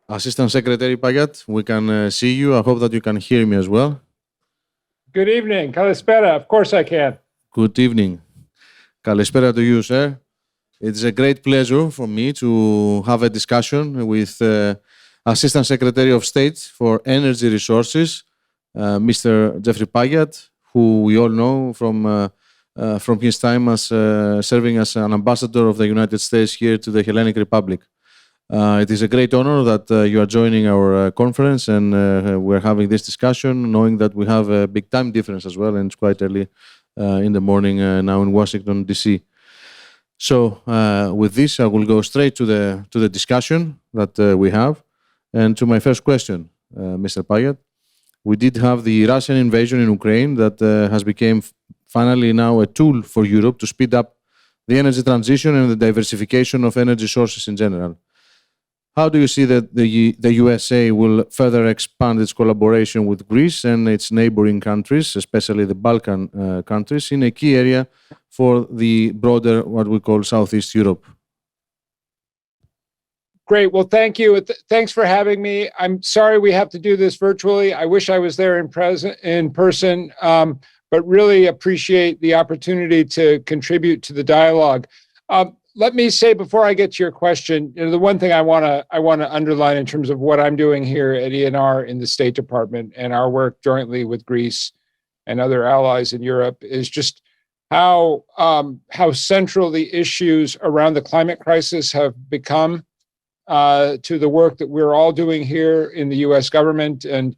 Assistant Secretary Pyatt, we can see you. I hope that you can hear me as well. Good evening. Kalispera. Of course I can. Good evening. Kalispera to you, sir. It's a great pleasure for me to have a discussion with Assistant Secretary of State for Energy Resources, Mr. Geoffrey Pyatt, who we all know from his time as serving as an ambassador of the United States here to the Hellenic Republic. It is a great honor that you are joining our conference, and we're having this discussion, knowing that we have a big time difference as well, and it's quite early in the morning now in Washington, D.C. So with this, I will go straight to the discussion that we have. And to my first question, Mr. Pyatt, we did have the Russian invasion in Ukraine that has become finally now a tool for Europe to speed up the energy transition and the diversification of energy sources in general. How do you see that the USA will further expand its collaboration with Greece and its neighboring countries, especially the Balkan countries, in a key area for the broader, what we call Southeast Europe? Great. Well, thank you. Thanks for having me. I'm sorry we have to do this virtually. I wish I was there in person, but really appreciate the opportunity to contribute to the dialogue. Let me say before I get to your question, the one thing I want to underline in terms of what I'm doing here at ENR in the State Department and our work jointly with Greece and other allies in Europe is just how central the issues around the climate crisis have become to the work that we're all doing here in the U.S. government. And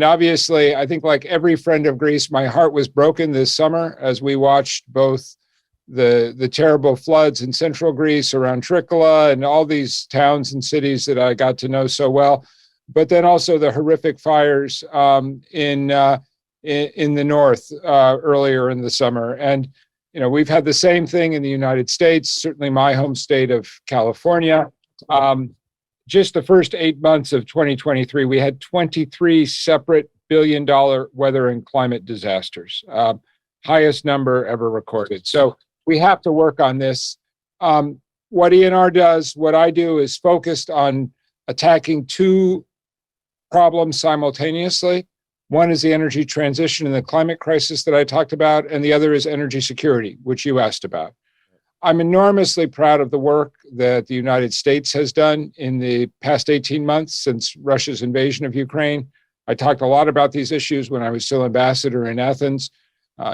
obviously, I think like every friend of Greece, my heart was broken this summer as we watched both the terrible floods in central Greece around Trikala and all these towns and cities that I got to know so well, but then also the horrific fires in the north earlier in the summer. And we've had the same thing in the United States, certainly my home state of California. Just the first 8 months of 2023, we had 23 separate billion-dollar weather and climate disasters, highest number ever recorded. So we have to work on this. What ENR does, what I do is focused on attacking two problems simultaneously. One is the energy transition and the climate crisis that I talked about, and the other is energy security, which you asked about. I'm enormously proud of the work that the United States has done in the past 18 months since Russia's invasion of Ukraine. I talked a lot about these issues when I was still ambassador in Athens.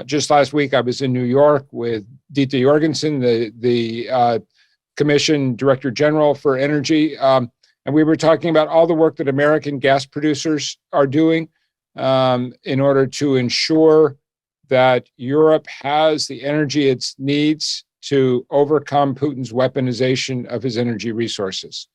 Just last week, I was in New York with Dita Jorgensen, the Commission Director General for Energy, and we were talking about all the work that American gas producers are doing in order to ensure that Europe has the energy it needs to overcome Putin's weaponization of his energy resources.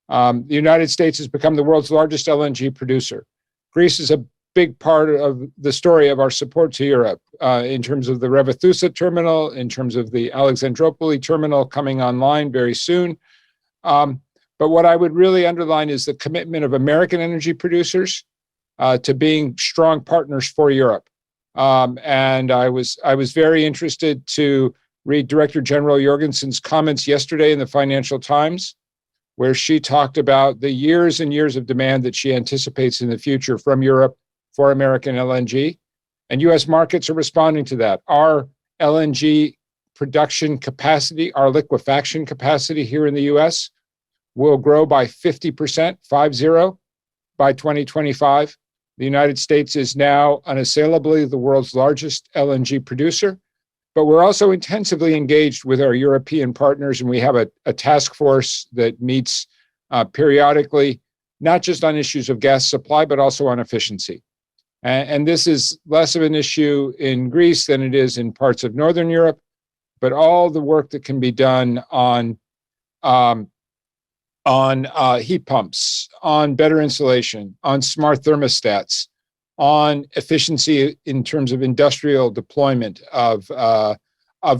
The United States has become the world's largest LNG producer. Greece is a big part of the story of our support to Europe in terms of the Revithoussa terminal, in terms of the Alexandroupoli terminal coming online very soon. But what I would really underline is the commitment of American energy producers to being strong partners for Europe. And I was very interested to read Director General Jorgensen's comments yesterday in the Financial Times, where she talked about the years and years of demand that she anticipates in the future from Europe for American LNG. And US markets are responding to that. Our LNG production capacity, our liquefaction capacity here in the US will grow by 50%, 50, by 2025. The United States is now unassailably the world's largest LNG producer, but we're also intensively engaged with our European partners, and we have a task force that meets periodically, not just on issues of gas supply, but also on efficiency. And this is less of an issue in Greece than it is in parts of Northern Europe, but all the work that can be done on heat pumps, on better insulation, on smart thermostats, on efficiency in terms of industrial deployment of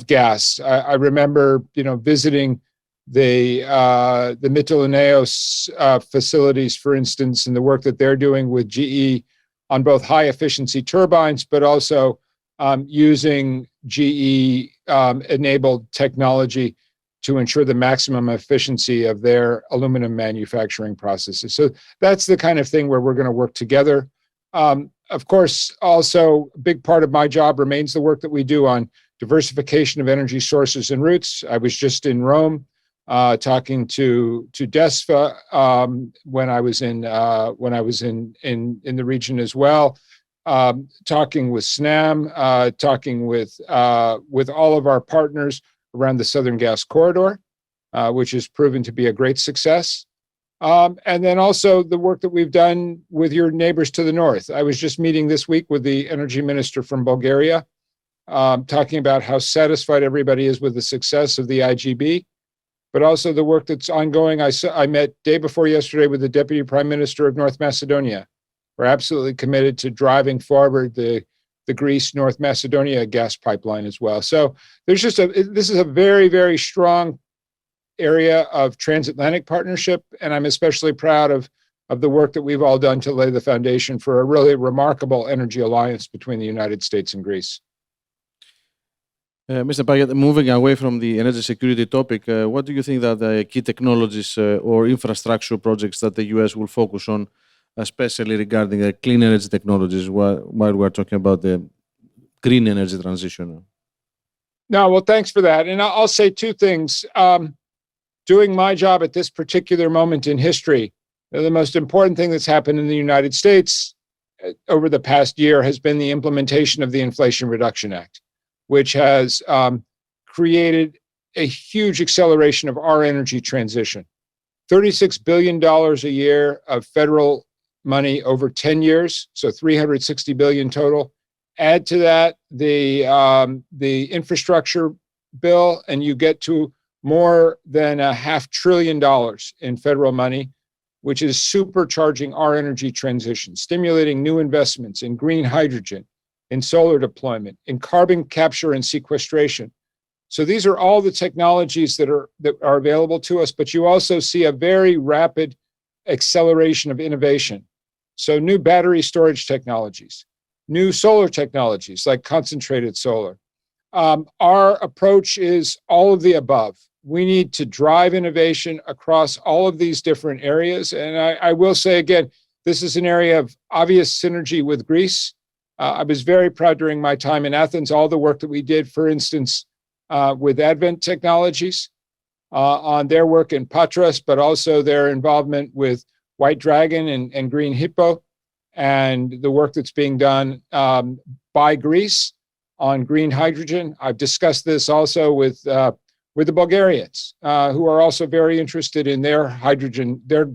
gas. I remember, visiting the Mytilineos facilities, for instance, and the work that they're doing with GE on both high efficiency turbines, but also using GE enabled technology to ensure the maximum efficiency of their aluminum manufacturing processes. So that's the kind of thing where we're going to work together. Of course, also a big part of my job remains the work that we do on diversification of energy sources and routes. I was just in Rome talking to DESFA when I was in the region as well, talking with SNAM, talking with all of our partners around the Southern Gas Corridor, which has proven to be a great success. And then also the work that we've done with your neighbors to the north. I was just meeting this week with the energy minister from Bulgaria, talking about how satisfied everybody is with the success of the IGB, but also the work that's ongoing. I met day before yesterday with the Deputy Prime Minister of North Macedonia. We're absolutely committed to driving forward the Greece-North Macedonia gas pipeline as well. So this is a very, very strong area of transatlantic partnership, and I'm especially proud of the work that we've all done to lay the foundation for a really remarkable energy alliance between the United States and Greece. Mr. Pyatt, moving away from the energy security topic, what do you think that the key technologies or infrastructure projects that the US will focus on, especially regarding clean energy technologies, while we're talking about the green energy transition? No, well, thanks for that. And I'll say two things. Doing my job at this particular moment in history, the most important thing that's happened in the United States over the past year has been the implementation of the Inflation Reduction Act, which has created a huge acceleration of our energy transition. $36 billion a year of federal money over 10 years, so $360 billion total. Add to that the infrastructure bill, and you get to more than $500 billion in federal money, which is supercharging our energy transition, stimulating new investments in green hydrogen, in solar deployment, in carbon capture and sequestration. So these are all the technologies that are available to us, but you also see a very rapid acceleration of innovation. So new battery storage technologies, new solar technologies like concentrated solar. Our approach is all of the above. We need to drive innovation across all of these different areas. And I will say again, this is an area of obvious synergy with Greece. I was very proud during my time in Athens, all the work that we did, for instance, with Advent Technologies on their work in Patras, but also their involvement with White Dragon and Green Hippo, and the work that's being done by Greece on green hydrogen. I've discussed this also with the Bulgarians, who are also very interested in their hydrogen, their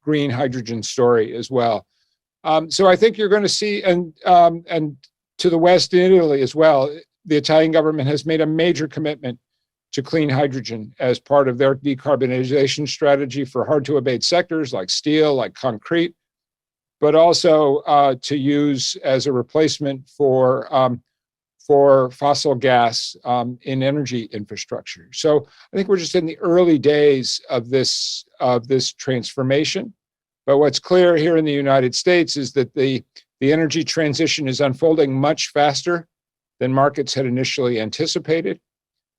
green hydrogen story as well. So I think you're going to see, and to the west in Italy as well, the Italian government has made a major commitment to clean hydrogen as part of their decarbonization strategy for hard-to-abate sectors like steel, like concrete, but also to use as a replacement for fossil gas in energy infrastructure. So I think we're just in the early days of this transformation. But what's clear here in the United States is that the energy transition is unfolding much faster than markets had initially anticipated,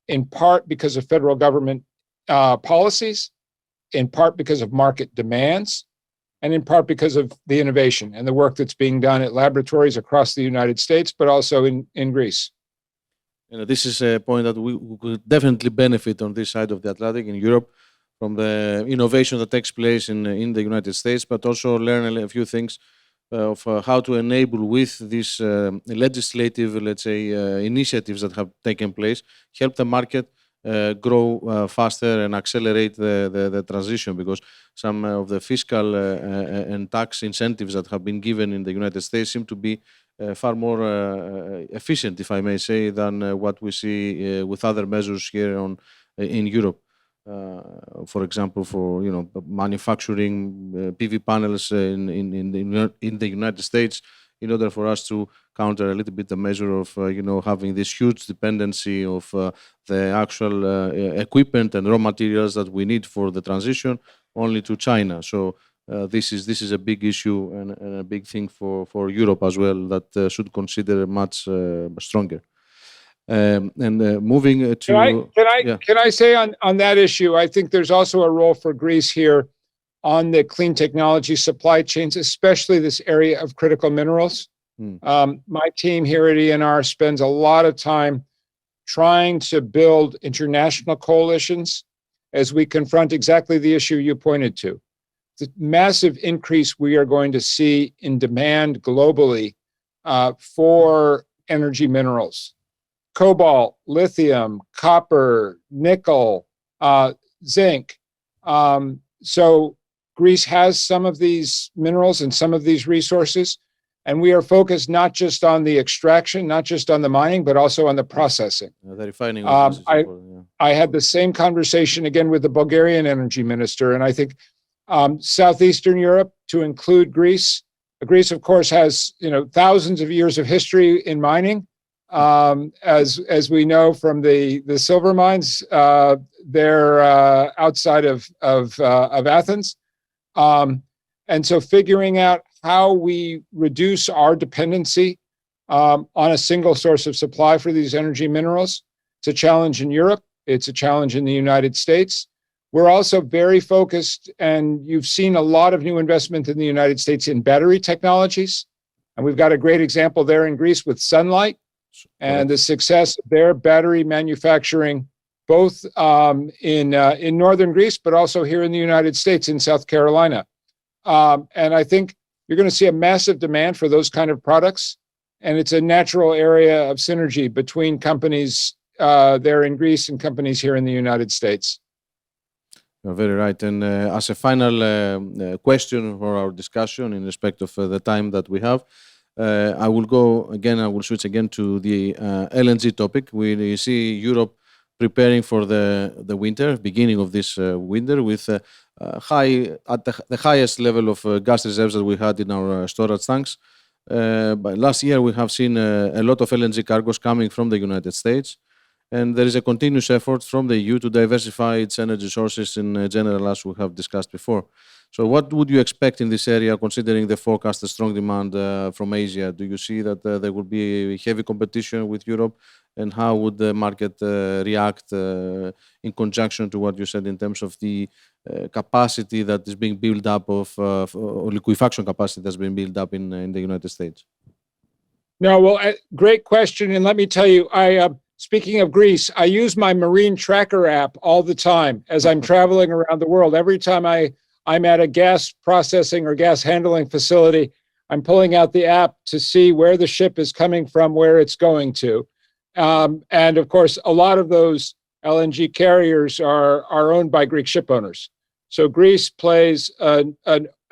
in part because of federal government policies, in part because of market demands, and in part because of the innovation and the work that's being done at laboratories across the United States, but also in Greece. This is a point that we could definitely benefit on this side of the Atlantic in Europe from the innovation that takes place in the United States, but also learn a few things of how to enable with these legislative, let's say, initiatives that have taken place, help the market grow faster and accelerate the transition, because some of the fiscal and tax incentives that have been given in the United States seem to be far more efficient, if I may say, than what we see with other measures here in Europe. For example, for manufacturing PV panels in the United States, in order for us to counter a little bit the measure of having this huge dependency of the actual equipment and raw materials that we need for the transition only to China. So this is a big issue and a big thing for Europe as well that should consider much stronger. Moving to can I say on that issue, I think there's also a role for Greece here on the clean technology supply chains, especially this area of critical minerals. My team here at ENR spends a lot of time trying to build international coalitions as we confront exactly the issue you pointed to. The massive increase we are going to see in demand globally for energy minerals. Cobalt, lithium, copper, nickel, zinc. So Greece has some of these minerals and some of these resources, and we are focused not just on the extraction, not just on the mining, but also on the processing. The refining. I had the same conversation again with the Bulgarian energy minister, and I think Southeastern Europe, to include Greece. Greece, of course, has thousands of years of history in mining. As we know from the silver mines, they're outside of Athens, and so figuring out how we reduce our dependency on a single source of supply for these energy minerals. It's a challenge in Europe. It's a challenge in the United States. We're also very focused, and you've seen a lot of new investment in the United States in battery technologies, and we've got a great example there in Greece with Sunlight. And the success of their battery manufacturing, both in northern Greece, but also here in the United States, in South Carolina. And I think you're going to see a massive demand for those kind of products. And it's a natural area of synergy between companies there in Greece and companies here in the United States. You're very right. And as a final question for our discussion in respect of the time that we have, I will switch again to the LNG topic. We see Europe preparing for the winter, beginning of this winter, with the highest level of gas reserves that we had in our storage tanks. But last year, we have seen a lot of LNG cargoes coming from the United States. And there is a continuous effort from the EU to diversify its energy sources in general, as we have discussed before. So what would you expect in this area, considering the forecasted strong demand from Asia? Do you see that there will be heavy competition with Europe? And how would the market react in conjunction to what you said in terms of the capacity that is being built up or liquefaction capacity that's been built up in the United States? No, well, great question. And let me tell you, speaking of Greece, I use my marine tracker app all the time as I'm traveling around the world. Every time I'm at a gas processing or gas handling facility, I'm pulling out the app to see where the ship is coming from, where it's going to. And of course, a lot of those LNG carriers are owned by Greek ship owners. So Greece plays an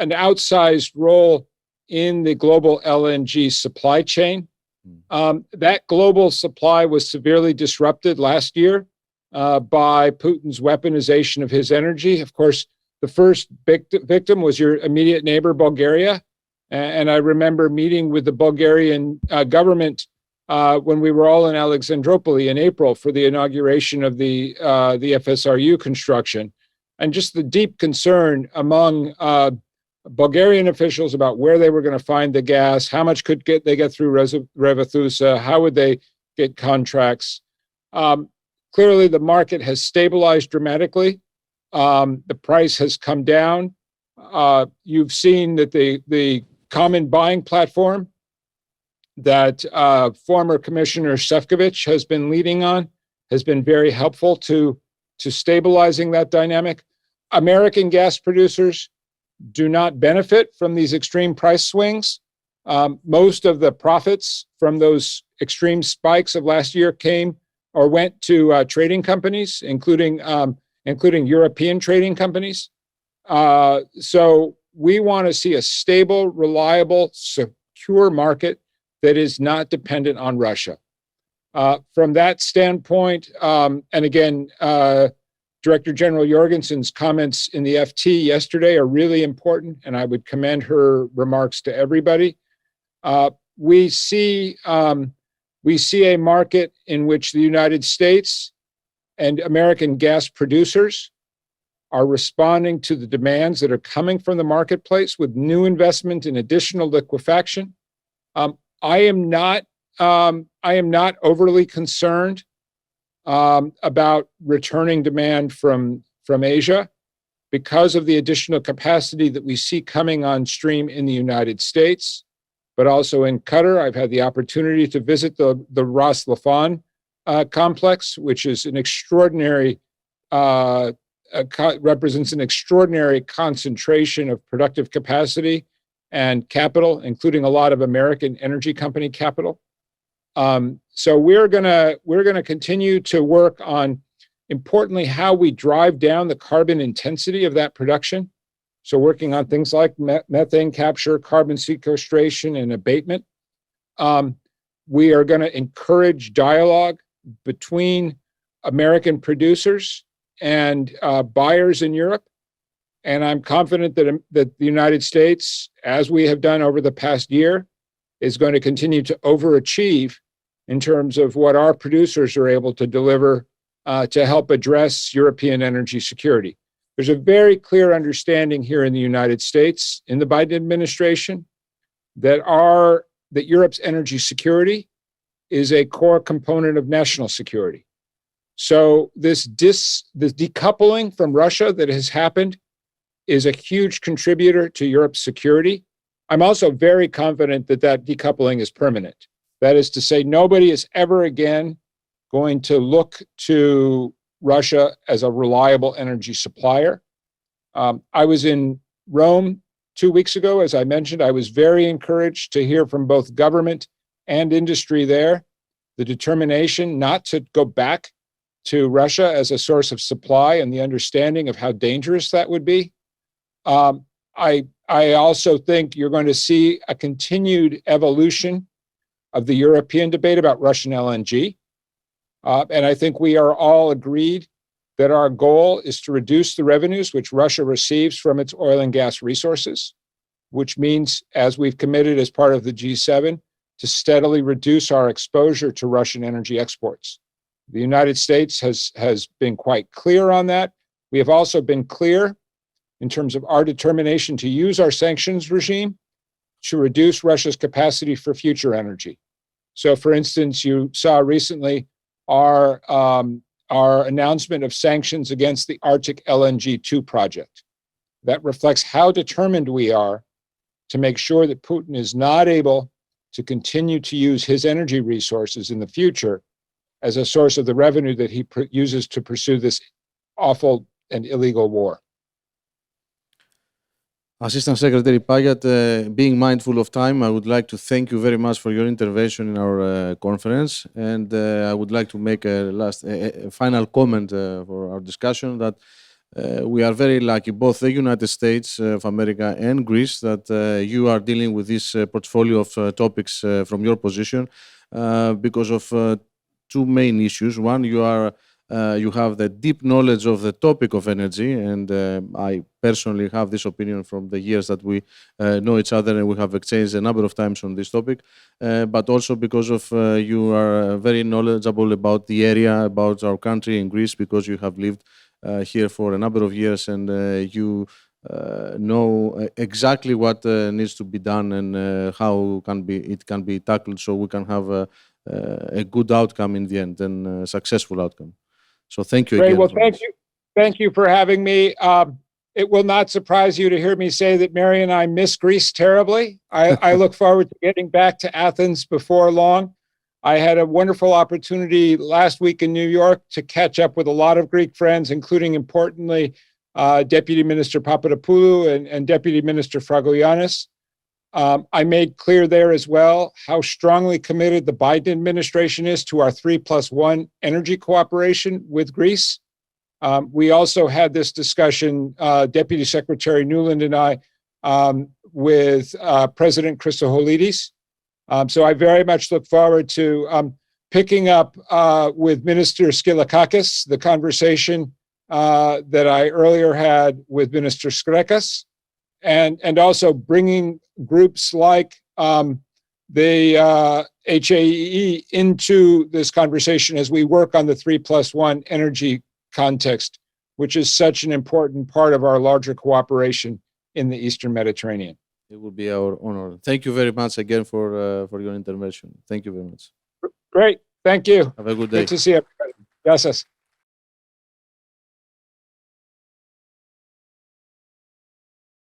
outsized role in the global LNG supply chain. That global supply was severely disrupted last year by Putin's weaponization of his energy. Of course, the first victim was your immediate neighbor, Bulgaria. And I remember meeting with the Bulgarian government when we were all in Alexandroupoli in April for the inauguration of the FSRU construction. And just the deep concern among Bulgarian officials about where they were going to find the gas, how much they get through Revithusa, how would they get contracts. Clearly, the market has stabilized dramatically. The price has come down. You've seen that the common buying platform that former Commissioner Šefčovič has been leading on has been very helpful to stabilizing that dynamic. American gas producers do not benefit from these extreme price swings. Most of the profits from those extreme spikes of last year came or went to trading companies, including European trading companies. So we want to see a stable, reliable, secure market that is not dependent on Russia. From that standpoint, and again, Director General Jorgensen's comments in the FT yesterday are really important, and I would commend her remarks to everybody. We see a market in which the United States and American gas producers are responding to the demands that are coming from the marketplace with new investment in additional liquefaction. am not overly concerned about returning demand from Asia because of the additional capacity that we see coming on stream in the United States, but also in Qatar. I've had the opportunity to visit the Ras Laffan complex, which is an extraordinary, represents an extraordinary concentration of productive capacity and capital, including a lot of American energy company capital. So we're gonna continue to work on, importantly, how we drive down the carbon intensity of that production. So working on things like methane capture, carbon sequestration, and abatement. We are going to encourage dialogue between American producers and buyers in Europe. And I'm confident that the United States, as we have done over the past year, is going to continue to overachieve in terms of what our producers are able to deliver to help address European energy security. There's a very clear understanding here in the United States, in the Biden administration, that Europe's energy security is a core component of national security. So this decoupling from Russia that has happened is a huge contributor to Europe's security. I'm also very confident that that decoupling is permanent. That is to say, nobody is ever again going to look to Russia as a reliable energy supplier. I was in Rome 2 weeks ago. As I mentioned, I was very encouraged to hear from both government and industry there the determination not to go back to Russia as a source of supply and the understanding of how dangerous that would be. I also think you're going to see a continued evolution of the European debate about Russian LNG. And I think we are all agreed that our goal is to reduce the revenues which Russia receives from its oil and gas resources, which means, as we've committed as part of the G7, to steadily reduce our exposure to Russian energy exports. The United States has been quite clear on that. We have also been clear in terms of our determination to use our sanctions regime to reduce Russia's capacity for future energy. So, for instance, you saw recently our announcement of sanctions against the Arctic LNG 2 project. That reflects how determined we are to make sure that Putin is not able to continue to use his energy resources in the future as a source of the revenue that he uses to pursue this awful and illegal war. Assistant Secretary Pyatt, being mindful of time, I would like to thank you very much for your intervention in our conference. And I would like to make a final comment for our discussion that we are very lucky, both the United States of America and Greece, that you are dealing with this portfolio of topics from your position because of two main issues. One, you have the deep knowledge of the topic of energy, and I personally have this opinion from the years that we know each other, and we have exchanged a number of times on this topic, but also because of you are very knowledgeable about the area, about our country in Greece, because you have lived here for a number of years, and you know exactly what needs to be done and how it can be tackled, so we can have a good outcome in the end and a successful outcome. So thank you again. Well, thank you for having me. It will not surprise you to hear me say that Mary and I miss Greece terribly. I look forward to getting back to Athens before long. I had a wonderful opportunity last week in New York to catch up with a lot of Greek friends, including, importantly, Deputy Minister Papadopoulou and Deputy Minister Fragogiannis. I made clear there as well how strongly committed the Biden administration is to our 3+1 energy cooperation with Greece. We also had this discussion, Deputy Secretary Nuland and I, with President Christohoulidis. So I very much look forward to picking up with Minister Skylakakis the conversation that I earlier had with Minister Skrekas, and also bringing groups like the HAEE into this conversation as we work on the 3+1 energy context, which is such an important part of our larger cooperation in the Eastern Mediterranean. It will be our honor. Thank you very much again for your intervention. Thank you very much. Great. Thank you. Have a good day. Good to see everybody. Gracias.